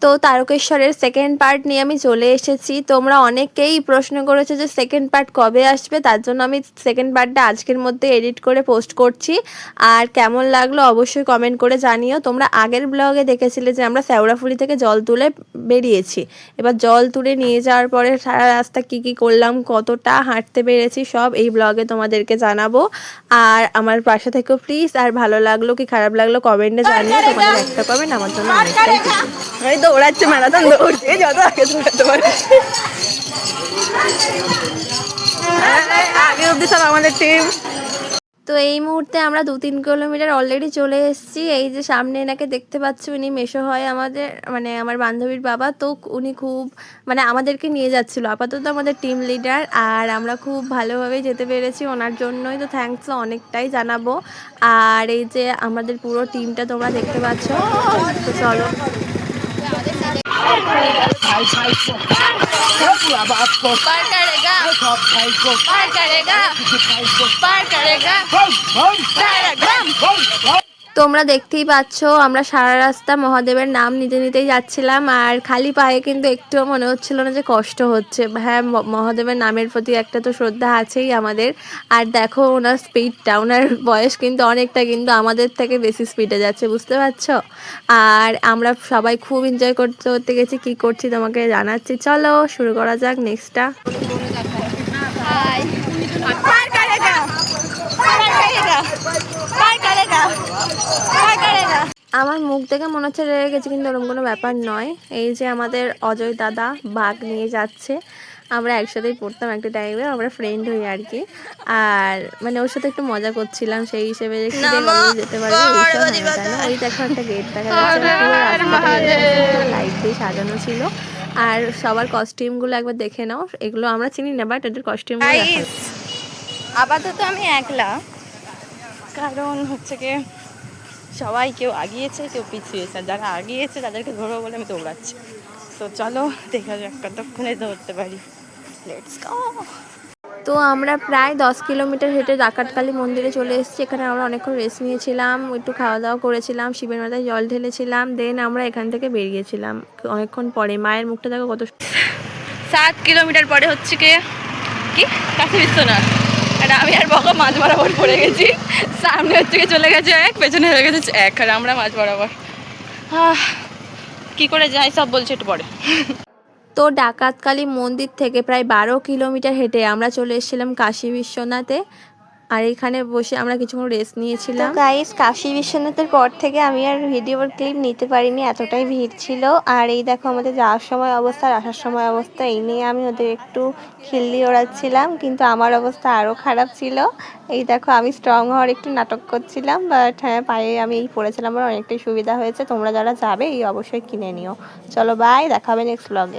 তো তারকেশ্বরের second part নিয়ে আমি চলে এসেছি। তোমরা অনেকেই প্রশ্ন করেছো যে সেকেন্ড পার্ট কবে আসবে, তার জন্য আমি সেকেন্ড পার্টটা আজকের মধ্যে এডিট করে পোস্ট করছি। আর কেমন লাগলো অবশ্যই কমেন্ট করে জানিও। তোমরা আগের ব্লগে দেখেছিলে যে আমরা শ্যাওড়াফুলি থেকে জল তুলে বেরিয়েছি। এবার জল তুলে নিয়ে যাওয়ার পরে সারা রাস্তা কি কি করলাম, কতটা হাঁটতে পেরেছি, সব এই ব্লগে তোমাদেরকে জানাবো। আর আমার পাশে থেকেও প্লিজ। আর ভালো লাগলো কি খারাপ লাগলো কমেন্টে জানিও। তোমাদের একটা কমেন্ট আমার জন্য অনেকটাই কিছু। আমি দৌড়াচ্ছি, ম্যারাথন দৌড়ছি, যত আগে দৌড়াতে পারি। আগে অব্দি সব আমাদের টিম। তো এই মুহূর্তে আমরা 2-3 কিলোমিটার অলরেডি চলে এসেছি। এই যে সামনে এনাকে দেখতে পাচ্ছি, উনি মেশো হয় আমাদের, মানে আমার বান্ধবীর বাবা। তো উনি খুব মানে আমাদেরকে নিয়ে যাচ্ছিল, আপাতত আমাদের টিম লিডার। আর আমরা খুব ভালোভাবেই যেতে পেরেছি ওনার জন্যই, তো থ্যাঙ্কস অনেকটাই জানাবো। আর এই যে আমাদের পুরো টিমটা তোমরা দেখতে পাচ্ছ। তো চলো पार करेगा पार करेगा पार करेगा তোমরা দেখতেই পাচ্ছ আমরা সারা রাস্তা মহাদেবের নাম নিতে নিতেই যাচ্ছিলাম। আর খালি পায়ে কিন্তু একটুও মনে হচ্ছিল না যে কষ্ট হচ্ছে। হ্যাঁ, মহাদেবের নামের প্রতি একটা তো শ্রদ্ধা আছেই আমাদের। আর দেখো ওনার স্পিডটা, ওনার বয়স কিন্তু অনেকটা, কিন্তু আমাদের থেকে বেশি স্পিডে যাচ্ছে, বুঝতে পারছো। আর আমরা সবাই খুব এনজয় করতে করতে গেছি। কি করছি তোমাকে জানাচ্ছি, চলো শুরু করা যাক নেক্সটটা। আমার মুখ দেখে মনে হচ্ছে রেগে গেছে, কিন্তু ওরকম কোনো ব্যাপার নয়। এই যে আমাদের অজয় দাদা বাঘ নিয়ে যাচ্ছে। আমরা একসাথেই পড়তাম একটা টাইমে, আমরা ফ্রেন্ড হই আর কি। আর মানে ওর সাথে একটু মজা করছিলাম সেই হিসেবে যে কি যেতে পারবে এইসব। ওই দেখো একটা গেট দেখা যাচ্ছে, লাইট দিয়ে সাজানো ছিল। আর সবার কস্টিউমগুলো একবার দেখে নাও। এগুলো আমরা চিনি না, বাট এদের কস্টিউমগুলো আপাতত আমি একলা, কারণ হচ্ছে কি সবাই কেউ আগিয়েছে কেউ পিছিয়েছে। যারা আগিয়েছে তাদেরকে ধরবো বলে আমি দৌড়াচ্ছি। তো চলো দেখা যাক কতক্ষণে ধরতে পারি। Let's go. তো আমরা প্রায় 10 কিলোমিটার হেঁটে ডাকাতকালী মন্দিরে চলে এসেছি। এখানে আমরা অনেকক্ষণ রেস্ট নিয়েছিলাম, একটু খাওয়া দাওয়া করেছিলাম, শিবের মাথায় জল ঢেলেছিলাম, দেন আমরা এখান থেকে বেরিয়েছিলাম অনেকক্ষণ পরে। মায়ের মুখটা দেখো কত। 7 কিলোমিটার পরে হচ্ছে কি কাছে বিশ্বনাথ। আর আমি আর বকা মাঝ বরাবর পড়ে গেছি। সামনে হচ্ছে কি চলে গেছে এক, পেছনে হয়ে গেছে এক, আর আমরা মাঝ বরাবর। কি করে যাই সব বলছে একটু পরে। তো ডাকাতকালী মন্দির থেকে প্রায় 12 কিলোমিটার হেঁটে আমরা চলে এসেছিলাম কাশী বিশ্বনাথে। আর এখানে বসে আমরা কিছুক্ষণ রেস্ট নিয়েছিলাম। গাইস, কাশী বিশ্বনাথের পর থেকে আমি আর ভিডিওর ক্লিপ নিতে পারিনি, এতটাই ভিড় ছিল। আর এই দেখো আমাদের যাওয়ার সময় অবস্থা আর আসার সময় অবস্থা, এই নিয়ে আমি ওদের একটু খিল্লি ওড়াচ্ছিলাম, কিন্তু আমার অবস্থা আরও খারাপ ছিল। এই দেখো আমি স্ট্রং হওয়ার একটু নাটক করছিলাম, বাট হ্যাঁ পায়ে আমি এই পড়েছিলাম, আমার অনেকটাই সুবিধা হয়েছে। তোমরা যারা যাবে এই অবশ্যই কিনে নিও। চলো বাই, দেখা হবে নেক্সট ব্লগে।